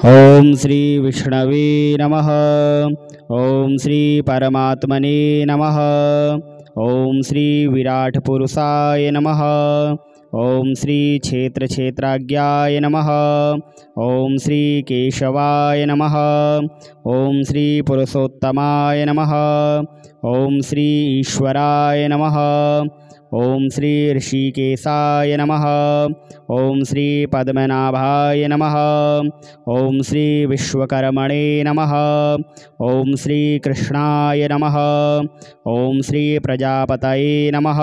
ओम श्री विष्णवे नमः। ओम श्री परमात्मने नमः। ओम श्री विराट पुरुषाय नमः। ओम श्री क्षेत्र क्षेत्राज्ञाय नमः। ओम श्री केशवाय नमः। ओम श्री पुरुषोत्तमाय नमः। ओम श्री ईश्वराय नमः। ओम श्री ऋषिकेशाय नमः। ओम श्री पद्मनाभाय नमः। ओम श्री विश्वकर्मणे नमः। ओम श्री कृष्णाय नमः। ओम श्री प्रजापतये नमः।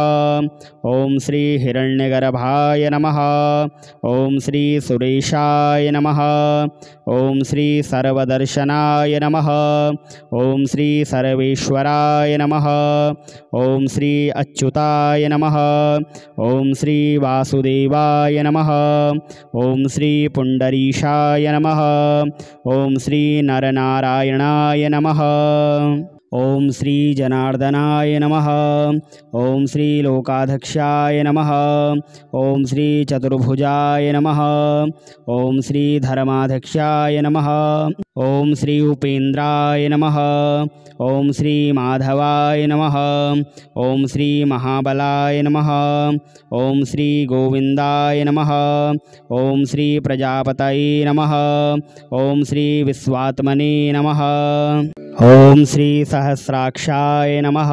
ओम श्री हिरण्यगर्भाय नमः। ओम श्री सुरेशाय नमः। ओम श्री सर्वदर्शनाय नमः। ओम श्री सर्वेश्वराय नमः। ओम श्री अच्युताय नमः। ओम श्री वासुदेवाय नमः। ओम श्री पुंडरीशाय नमः। ओम श्री नरनारायणाय नमः। ओम श्री जनार्दनाय नमः। ओम श्री लोकाध्यक्षाय नमः। ओम श्री चतुर्भुजाय नमः। ओम श्री धर्माध्यक्षाय नमः। ओम श्री उपेन्द्राय नमः। ओम श्री माधवाय नमः। ओम श्री महाबलाय नमः। ओम श्री गोविंदाय नमः। ओम श्री प्रजापतये नमः। ओम श्री विश्वात्मने नमः। ओम श्री सहस्राक्षाय नमः।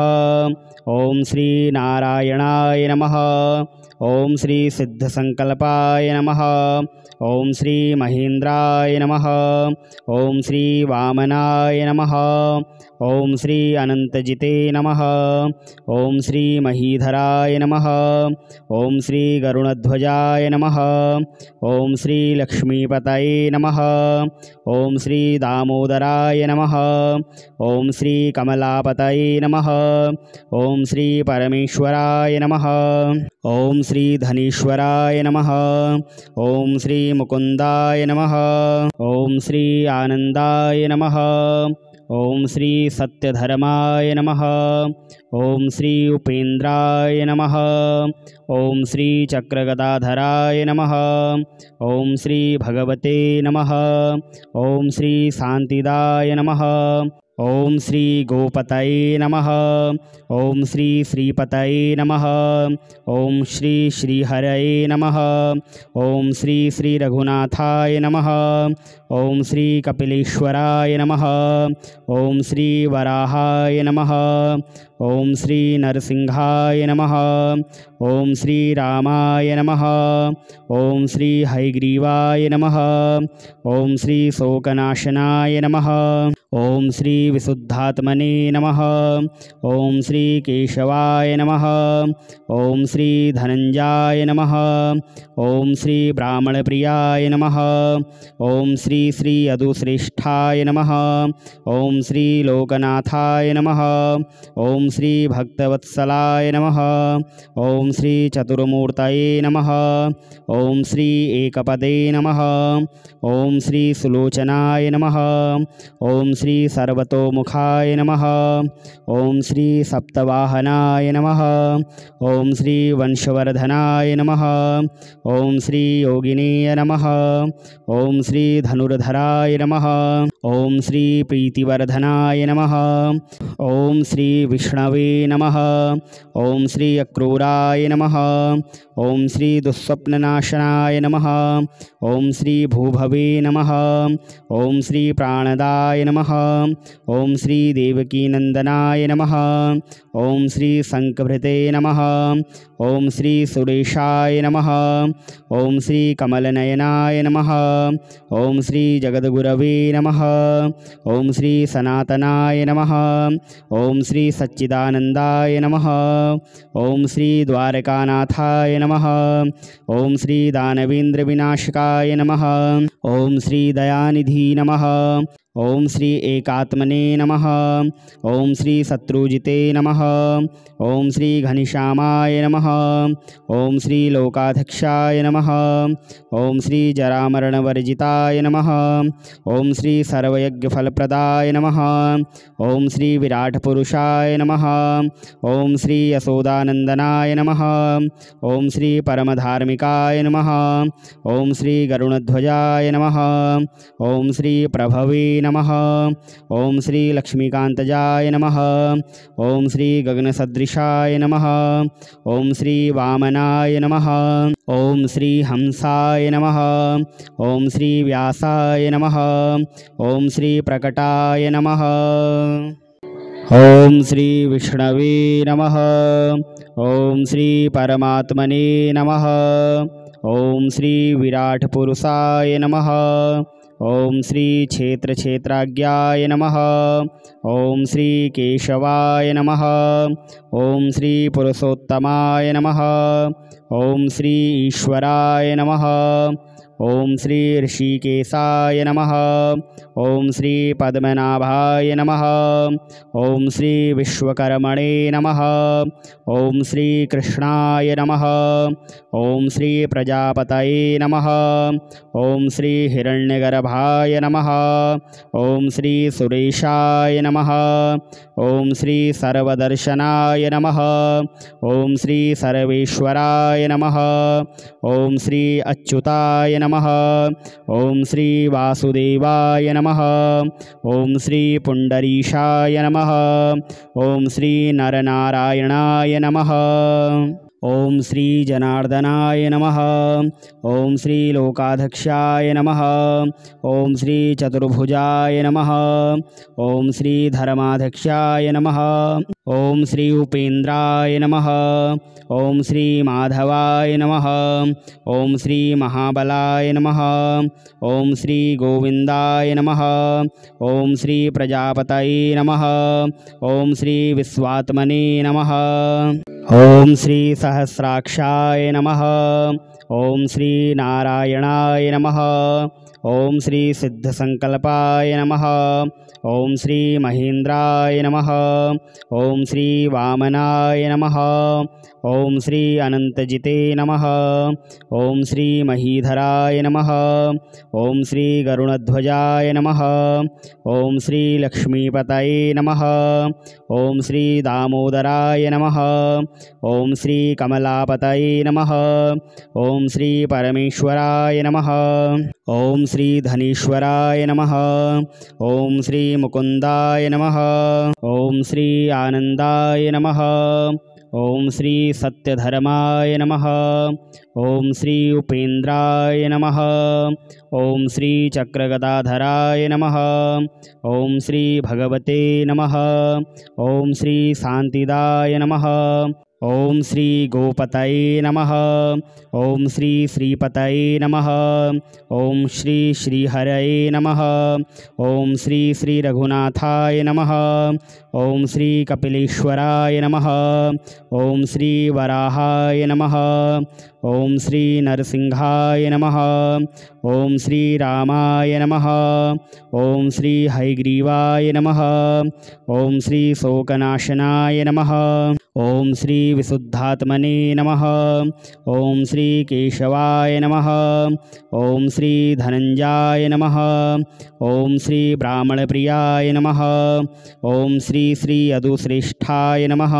ओम श्री नारायणाय नमः। ओम श्री सिद्धसंकल्पाय नमः। ओम श्री महेन्द्राय नमः। ओम श्री वामनाय नमः। ओम श्री अनंतजिते नमः। ओम श्री महीधराय नमः। ओम श्री गरुणध्वजाय नमः। ओम श्री लक्ष्मीपतये नमः। ओम श्री दामोदराय नमः। ओम श्री कमलापतये नमः। ओम श्री परमेश्वराय नमः। ओम श्री धनीश्वराय नमः। ओम श्री मुकुंदाय नमः। ओम श्री आनंदाय नमः। ओम श्री सत्यधर्माय नमः। ओम श्री उपेन्द्राय नमः। ओम श्री चक्रगदाधराय नमः। ओम श्री भगवते नमः। ओम श्री शांतिदाय नमः। ओम श्री गोपतये नमः। ओम श्री श्रीपतये नमः। ओम श्री श्रीहरये नमः। ओम श्री श्री रघुनाथाय नमः। ओम श्री कपिलेश्वराय नमः। ओम श्री वराहाय नमः। ओम श्री नरसिंहाय नमः। ओम श्री रामाय नमः। ओम श्री हयग्रीवाय नमः। ओम श्री शोकनाशनाय नमः। ओम श्री विशुद्धात्मने नमः। ओम श्री केशवाय नमः। ओम श्री धनंजाय नमः। ओम श्री ब्राह्मणप्रियाय नमः। ओम श्री श्री यदुश्रेष्ठाय नमः। ओम श्री लोकनाथाय नमः। ओम श्री भक्तवत्सलाय नमः। ओम श्री चतुर्मूर्तये नमः। ओम श्री एकपदे नमः। ओम श्री सुलोचनाय नमः। ओम श्री सर्वतोमुखाय नमः। ओम श्री सप्तवाहनाय नमः। ओम श्री वंशवर्धनाय नमः। ओम श्री योगिनेय नमः। ओम श्री धनुर्धराय नमः। ओम श्री प्रीतिवर्धनाय नमः। ओम श्री विष्णवे नमः। ओम श्री अक्रूराय नमः। ओम श्री दुःस्वप्ननाशनाय नमः। ओम श्री भूभवे नमः। ओम श्री प्राणदाय नमः। ओम श्री देवकीनंदनाय नमः। ओम श्री शंखभृते नमः। ओम श्री सुरेशाय नमः। ओम श्री कमलनयनाय नमः। ओम श्री जगद्गुरवे नमः। ओम श्री सनातनाय नमः। ओम श्री सच्चिदानंदाय नमः। ओम श्री द्वारकानाथाय नमः। ओम श्री दानवेंद्र विनाशकाय नमः। ओम श्री दयानिधि नमः। ओम श्री एकात्मने नमः। ओम श्री शत्रुजिते नमः। ओम श्री घनश्यामाय नमः। ओम श्री लोकाध्यक्षाय नमः। ओम श्री जरामरणवर्जिताय नमः। ओम श्री सर्वयज्ञफलप्रदाय नमः। ओम श्री विराटपुरुषाय नमः। ओम श्री यशोदानंदनाय नमः। ओम श्री परमधार्मिकाय नमः। ओम श्री गरुणध्वजाय नमः। ओम श्री प्रभवे नमः। ओम श्री लक्ष्मीकांतजाय नमः। ओम श्री गगनसदृशाय नमः। ओम श्री वामनाय नमः। ओम श्री हंसाय नमः। ओम श्री व्यासाय नमः। ओम श्री प्रकटाय नमः। ओम श्री विष्णवे नमः। ओम श्री परमात्मने नमः। ओम श्री विराट पुरुषाय नमः। ओम श्री क्षेत्र क्षेत्राज्ञाय नमः। ओम श्री केशवाय नमः। ओम श्री पुरुषोत्तमाय नमः। ओम श्री ईश्वराय नमः। ओम श्री ऋषिकेशाय नमः। ओम श्री पद्मनाभाय नमः। ओम श्री विश्वकर्मणे नमः। ओम श्री कृष्णाय नमः। ओम श्री प्रजापतये नमः। ओम श्री हिरण्यगर्भाय नमः। ओम श्री सुरेशाय नमः। ओम श्री सर्वदर्शनाय नमः। ओम श्री सर्वेश्वराय नमः। ओम श्री अच्युताय नमः। ओम श्री वासुदेवाय नमः। ओम श्री पुंडरीशाय नमः। ओम श्री नरनारायणाय नमः। ओम श्री जनार्दनाय नमः। ओम श्री लोकाध्यक्षाय नमः। ओम श्री चतुर्भुजाय नमः। ओम श्री धर्माध्यक्षाय नमः। ओम श्री उपेन्द्राय नमः। ओम श्री माधवाय नमः। ओम श्री महाबलाय नमः। ओम श्री गोविंदाय नमः। ओम श्री प्रजापतये नमः। ओम श्री विश्वात्मने नमः। ओम श्री सहस्राक्षाय नमः। ओम श्री नारायणाय नमः। ओम श्री सिद्धसंकल्पाय नमः। ओम श्री महेंद्राय नमः। ओम श्री वामनाय नमः। ओम श्री अनंतजिते नमः। ओम श्री महीधराय नमः। ओम श्री गरुणध्वजाय नमः। ओम श्री लक्ष्मीपतये नमः। ओम श्री दामोदराय नमः। ओम श्री कमलापतये नमः। ओम श्री परमेश्वराय नमः। ओम श्री धनीश्वराय नमः। ओम श्री मुकुंदाय नमः। ओम श्री आनंदाय नमः। ओम श्री सत्यधर्माय नमः। ओम श्री उपेन्द्राय नमः। ओम श्री चक्रगदाधराय नमः। ओम श्री भगवते नमः। ओम श्री शांतिदाय नमः। ओम श्री गोपतये नमः। ओम श्री श्रीपतये नमः। ओम श्री श्रीहरये नमः। ओम श्री श्री रघुनाथाय नमः। ओम श्री कपिलेश्वराय नमः। ओम श्री वराहाय नमः। ओम श्री नरसिंहाय नमः। ओम श्री रामाय नमः। ओम श्री हयग्रीवाय नमः। ओम श्री शोकनाशनाय नमः। ओम श्री विशुद्धात्मने नमः। ओम श्री केशवाय नमः। ओम श्री धनंजाय नमः। ओम श्री ब्राह्मणप्रियाय नमः। ओम श्री श्री यदुश्रेष्ठाय नमः।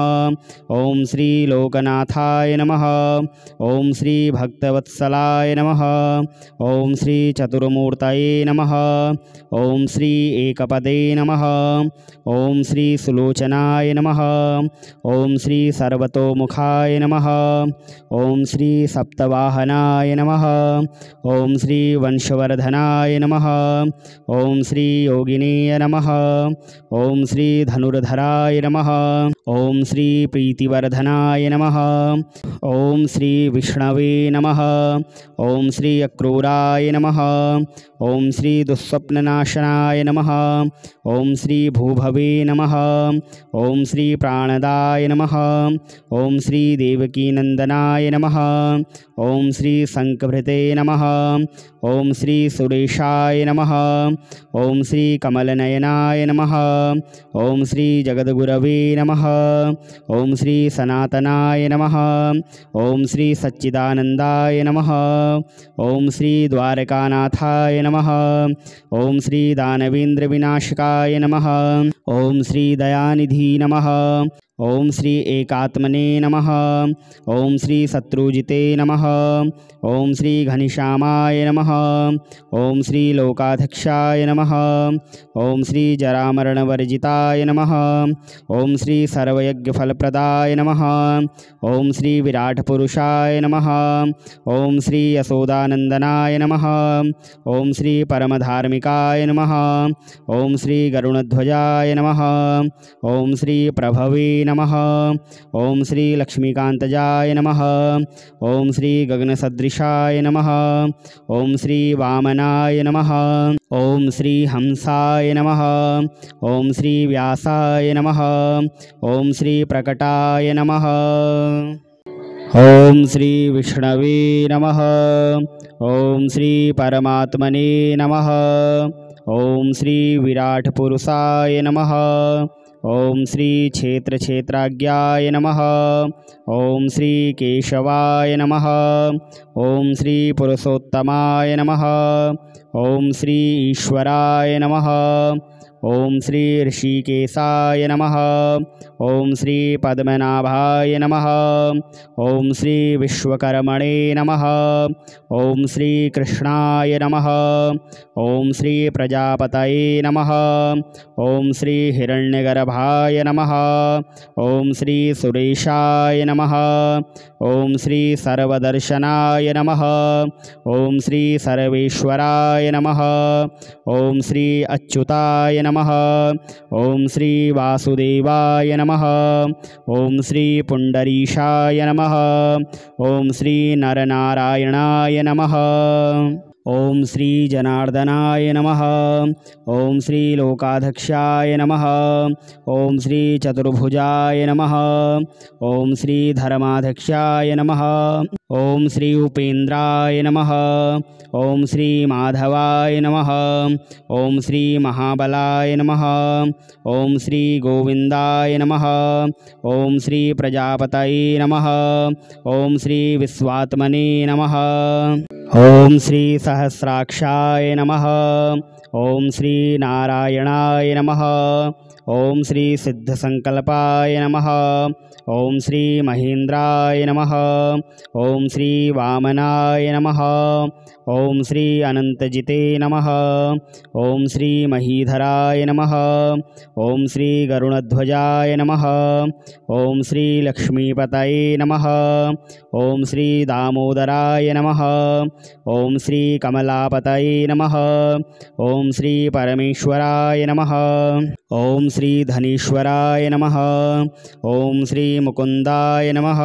ओम श्री लोकनाथाय नमः। ओम श्री भक्तवत्सलाय नमः। ओम श्री चतुर्मूर्तये नमः। ओम श्री एकपदे नमः। ओम श्री सुलोचनाय नमः। ओम श्री सर्वतोमुखाय नमः। ओम श्री सप्तवाहनाय नमः। ओम श्री वंशवर्धनाय नमः। ओम श्री योगिनेय नमः। ओम श्री धनुर्धराय नमः। ओम श्री प्रीतिवर्धनाय नमः। ओम श्री विष्णवे नमः। ओम श्री अक्रूराय नमः। ओम श्री दुःस्वप्ननाशनाय नमः। ओम श्री भूभवे नमः। ओम श्री प्राणदाय नमः। ओम श्री देवकीनंदनाय नमः। ओम श्री शंखभृते नमः। ओम श्री सुरेशाय नमः। ओम श्री कमलनयनाय नमः। ओम श्री जगद्गुरवे नमः। ओम श्री सनातनाय नमः। ओम श्री सच्चिदानंदाय नमः। ओम श्री द्वारकानाथाय नमः। ओम श्री दानवेंद्र विनाशकाय नमः। ओम श्री दयानिधि नमः। ओम श्री एकात्मने नमः। ओम श्री शत्रुजिते नमः। ओम श्री घनश्यामाय नमः। ओम श्री लोकाध्यक्षाय नमः। ओम श्री जरामरणवर्जिताय नमः। ओम श्री सर्वयज्ञफलप्रदाय नमः। ओम श्री विराटपुरुषाय नमः। ओम श्री यशोदानंदनाय नमः। ओम श्री परमधार्मिकाय नमः। ओम श्री गरुणध्वजाय नमः। ओम श्री प्रभवे नमः। ओम श्री लक्ष्मीकांतजाय नमः। ओम श्री गगनसदृशाय नमः। ओम श्री वामनाय नमः। ओम श्री हंसाय नमः। ओम श्री व्यासाय नमः। ओम श्री प्रकटाय नमः। ओम श्री विष्णवे नमः। ओम श्री परमात्मने नमः। ओम श्री विराटपुरुषाय नमः। ओम श्री क्षेत्रक्षेत्राज्ञाय नमः। ओम श्री केशवाय नमः। ओम श्री पुरुषोत्तमाय नमः। ओम श्री ईश्वराय नमः। ओम श्री ऋषिकेशाय नमः। ओम श्री पद्मनाभाय नमः। ओम श्री विश्वकर्मणे नमः। ओम श्री कृष्णाय नमः। ओम श्री प्रजापतये नमः। ओम श्री हिरण्यगर्भाय नमः। ओम श्री सुरेशाय नमः। ओम श्री सर्वदर्शनाय नमः। ओम श्री सर्वेश्वराय नमः। ओम श्री अच्युताय नमः। ओम श्री वासुदेवाय नमः। ओम श्री पुंडरीशाय नमः। ओम श्री नरनारायणाय नमः। ओम श्री जनार्दनाय नमः। ओम श्री लोकाध्यक्षाय नमः। ओम श्री चतुर्भुजाय नमः। ओम श्री धर्माध्यक्षाय नमः। ओम श्री उपेन्द्राय नमः। ओम श्री माधवाय नमः। ओम श्री महाबलाय नमः। ओम श्री गोविंदाय नमः। ओम श्री प्रजापतये नमः। ओम श्री विश्वात्मने नमः। ओम श्री सहस्राक्षाय नमः। ओम श्री नारायणाय नमः। ओम श्री सिद्धसंकल्पाय नमः। ओम श्री महेंद्राय नमः। ओम श्री वामनाय नमः। ओम श्री अनंतजिते नमः। ओम श्री महीधराय नमः। ओम श्री गरुणध्वजाय नमः। ओम श्री लक्ष्मीपतये नमः। ओम श्री दामोदराय नमः। ओम श्री कमलापतये नमः। ओम श्री परमेश्वराय नमः। ओम श्री धनीश्वराय नमः। ओम श्री मुकुंदाय नमः।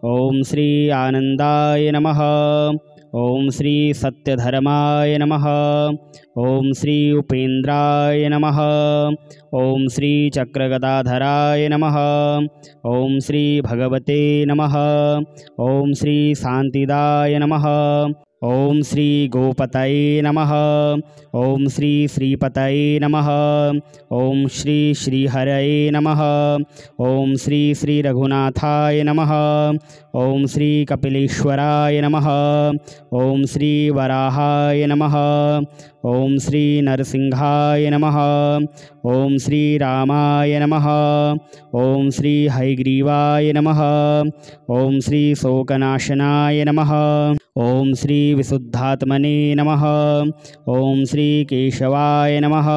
ओम श्री आनंदाय नमः। ओम श्री सत्यधर्माय नमः। ओम श्री उपेन्द्राय नमः। ओम श्री चक्रगदाधराय नमः। ओम श्री भगवते नमः। ओम श्री शांतिदाय नमः। ओम श्री गोपतये नमः। ओम श्री श्रीपतये नमः। ओम श्री श्रीहरये नमः। ओम श्री श्री रघुनाथाय नमः। ओम श्री कपिलेश्वराय नमः। ओम श्री वराहाय नमः। ओम श्री नरसिंहाय नमः। ओम श्री रामाय नमः। ओम श्री हयग्रीवाय नमः। ओम श्री शोकनाशनाय नमः। ओम श्री विशुद्धात्मने नमः। ओम श्री केशवाय नमः।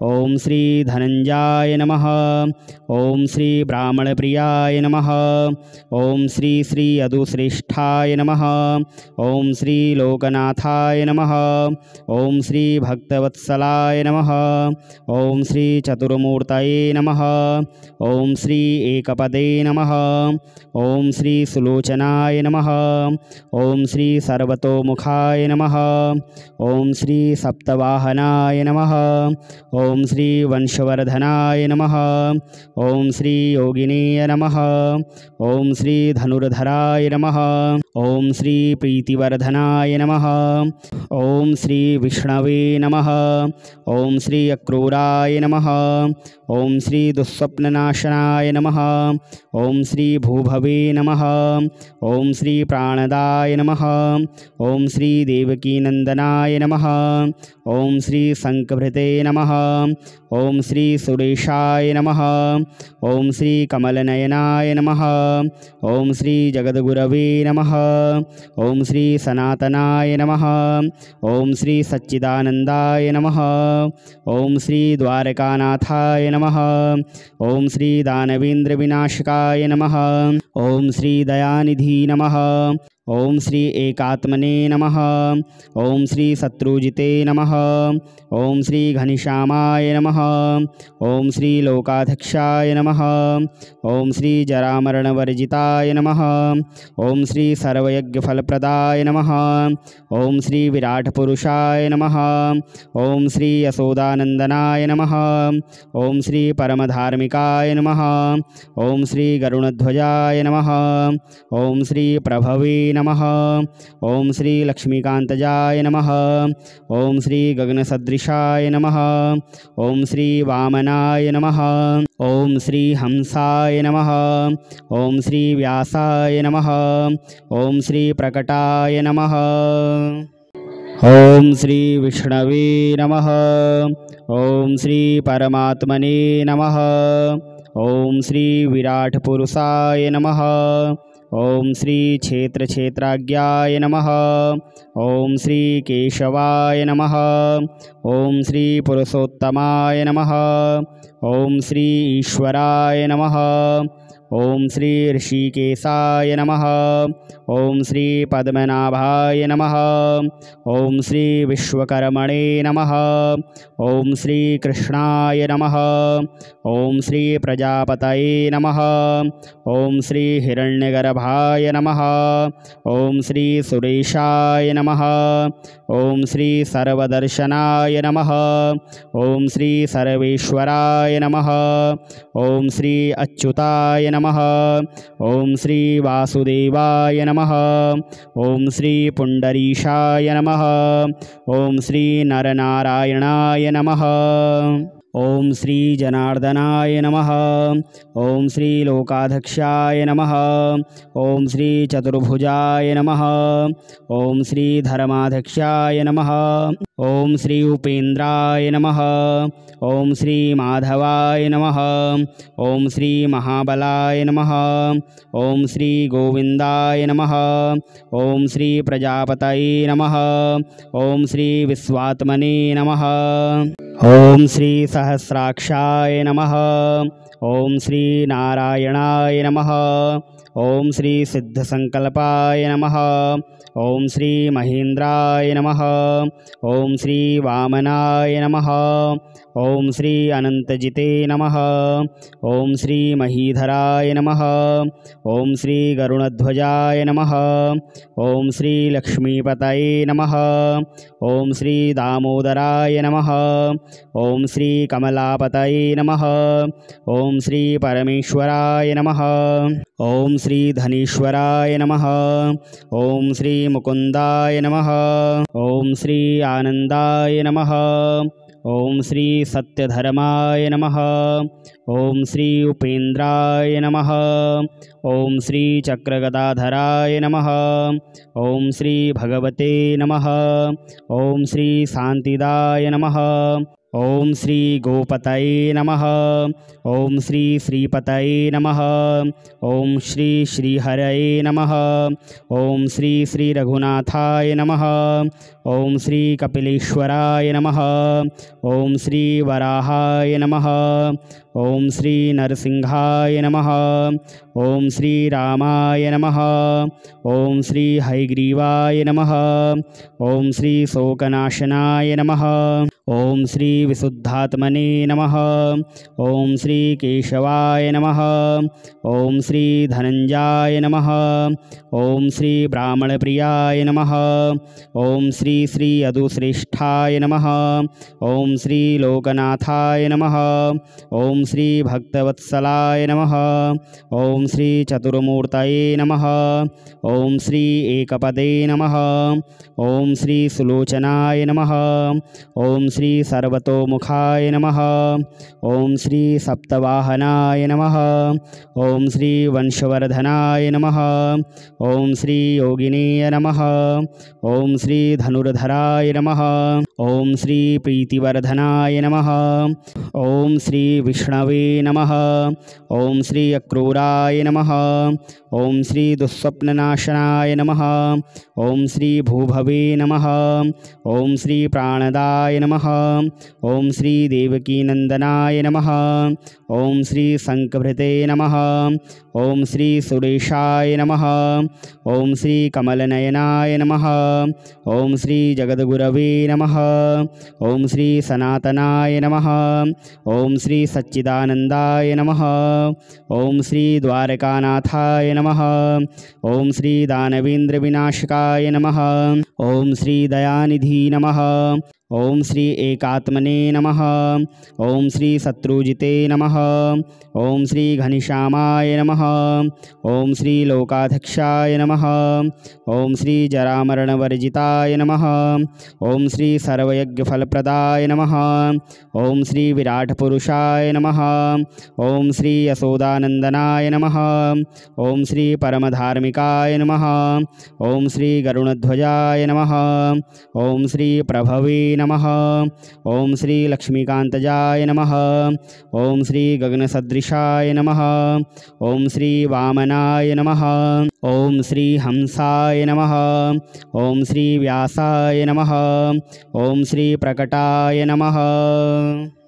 ओम श्री धनंजाय नमः। ओम श्री ब्राह्मणप्रियाय नमः। ओम श्री श्री यदुश्रेष्ठाय नमः। ओम श्री लोकनाथाय नमः। ओम श्री भक्तवत्सलाय नमः। ओम श्री चतुर्मूर्तये नमः। ओम श्री एकपदे नमः। ओम श्री सुलोचनाय नमः। ओम श्री सर्वतोमुखाय नमः। ओम श्री सप्तवाहनाय नमः। ओम श्री वंशवर्धनाय नमः। ओम श्री योगिनीय नमः। ओम श्री धनुर्धराय नमः। ओम श्री प्रीतिवर्धनाय नमः। ओम श्री विष्णवे नमः। ओम श्री अक्रूराय नमः। ओम श्री दुःस्वप्ननाशनाय नमः। ओम श्री भूभवे नमः। ओम श्री प्राणदाय नमः। ओम श्री देवकीनंदनाय नमः। ओम श्री शंखभृते नमः। ओम श्री सुरेशाय नमः। ओम श्री कमलनयनाय नमः। ओम श्री जगद्गुरवे नमः। ओम श्री सनातनाय नमः। ओम श्री सच्चिदानंदाय नमः। ओम श्री द्वारकानाथाय नमः। ओम श्री दानवेंद्र विनाशकाय नमः। ओम श्री दयानिधि नमः। ओम श्री एकात्मने नमः। ओम श्री शत्रुजिते नमः। ओम श्री घनश्यामाय नमः। ओम श्री लोकाध्यक्षाय नमः। ओम श्री जरामरणवर्जिताय नमः। ओम श्री सर्वयज्ञफलप्रदाय नमः। ओम श्री विराटपुरुषाय नमः। ओम श्री यशोदानंदनाय नमः। ओम श्री परमधार्मिकाय नमः। ओम श्री गरुणध्वजाय नमः। ओम श्री प्रभवे नमः। ओम श्री लक्ष्मीकांतजाय नमः। ओम श्री गगनसदृशाय नमः। ओम श्री वामनाय नमः। ओम श्री हंसाय नमः। ओम श्री व्यासाय नमः। ओम श्री प्रकटाय नमः। ओम श्री विष्णवे नमः। ओम श्री परमात्मने नमः। ओम श्री विराटपुरुषाय नमः। ओम श्री क्षेत्रक्षेत्राज्ञाय नमः। ओम श्री केशवाय नमः। ओम श्री पुरुषोत्तमाय नमः। ओम श्री ईश्वराय नमः। ओम श्री ऋषिकेशाय नमः। ओम श्री पद्मनाभाय नमः। ओम श्री विश्वकर्मणे नमः। ओम श्री कृष्णाय नमः। ओम श्री प्रजापतये नमः। ओम श्री हिरण्यगर्भाय नमः। ओम श्री सुरेशाय नमः। ओम श्री सर्वदर्शनाय नमः। ओम श्री सर्वेश्वराय नमः। ओम श्री अच्युताय नमः। ओम श्री वासुदेवाय नमः। ओम श्री पुंडरीशाय नमः। ओम श्री नरनारायणाय नमः। ओम श्री जनार्दनाय नमः। ओम श्री लोकाध्यक्षाय नमः। ओम श्री चतुर्भुजाय नमः। ओम श्री धर्माध्यक्षाय नमः। ओम श्री उपेन्द्राय नमः। ओम श्री माधवाय नमः। ओम श्री महाबलाय नमः। ओम श्री गोविंदाय नमः। ओम श्री प्रजापतये नमः। ओम श्री विश्वात्मने नमः। ओम श्री सहस्राक्षाय नमः। ओम श्री नारायणाय नमः। ओम श्री सिद्धसंकल्पाय नमः। ओम श्री महेन्द्राय नमः। ओम श्री वामनाय नमः। ओम श्री अनंतजिते नमः। ओम श्री महीधराय नमः। ओम श्री गरुणध्वजाय नमः। ओम श्री लक्ष्मीपतये नमः। ओम श्री दामोदराय नमः। ओम श्री कमलापतये नमः। ओम श्री परमेश्वराय नमः। ओम श्री धनीश्वराय नमः। ओम श्री मुकुंदाय नमः। ओम श्री आनंदाय नमः। ओम श्री सत्यधर्माय नमः। ओम श्री उपेन्द्राय नमः। ओम श्री चक्रगदाधराय नमः। ओम श्री भगवते नमः। ओम श्री शांतिदाय नमः। ओम श्री गोपतये नमः। ओम श्री श्रीपतये नमः। ओम श्री श्रीहरये नमः। ओम श्री श्री रघुनाथाय नमः। ओम श्री कपिलेश्वराय नमः। ओम श्री वराहाय नमः। ओम श्री नरसिंहाय नमः। ओम श्री रामाय नमः। ओम श्री हयग्रीवाय नमः। ओम श्री शोकनाशनाय नमः। ओम श्री विशुद्धात्मने नमः। ओम श्री केशवाय नमः। ओम श्री धनंजयाय नमः। ओम श्री ब्राह्मणप्रियाय नमः। ओम श्री श्री यदुश्रेष्ठाय नमः। ओम श्री लोकनाथाय नमः। ओम श्री भक्तवत्सलाय नमः। ओम श्री चतुर्मूर्तये नमः। ओम श्री एकपदे नमः। ओम श्री सुलोचनाय नमः। ओम श्री सर्वतोमुखाय नमः। ओम श्री सप्तवाहनाय नमः। ओम श्री वंशवर्धनाय नमः। ओम श्री योगिनेय नमः। ओम श्री धनुर्धराय नमः। ओम श्री प्रीतिवर्धनाय नमः। ओम श्री विष्णवे नमः। ओम श्री अक्रूराय नमः। ओम श्री दुःस्वप्ननाशनाय नमः। ओम श्री भूभवे नमः। ओम श्री प्राणदाय नमः। ओम श्री देवकीनंदनाय नमः। ओम श्री शंखभृते नमः। ओम श्री सुरेशाय नमः। ओम श्री कमलनयनाय नमः। ओम श्री जगद्गुरवे नमः। ओम श्री सनातनाय नमः। ओम श्री सच्चिदानंदाय नमः। ओम श्री द्वारकानाथाय नमः। ओम श्री दानवेंद्र विनाशकाय नमः। ओम श्री दयानिधि नमः। ओम श्री एकात्मने नमः। ओम श्री शत्रुजिते नमः। ओम श्री घनश्यामाय नमः। ओम श्री लोकाध्यक्षाय नमः। ओम श्री जरामरणवर्जिताय नमः। ओम श्री सर्वयज्ञफलप्रदाय नमः। ओम श्री विराटपुरुषाय नमः। ओम श्री यशोदानंदनाय नमः। ओम श्री परमधार्मिकाय नमः। ओम श्री गरुणध्वजाय नमः। ओम श्री प्रभवे नमः। ओम श्री लक्ष्मीकांतजाय नमः। ओम श्री गगनसदृशाय नमः। ओम श्री वामनाय नमः। ओम श्री हंसाय नमः। ओम श्री व्यासाय नमः। ओम श्री प्रकटाय नमः।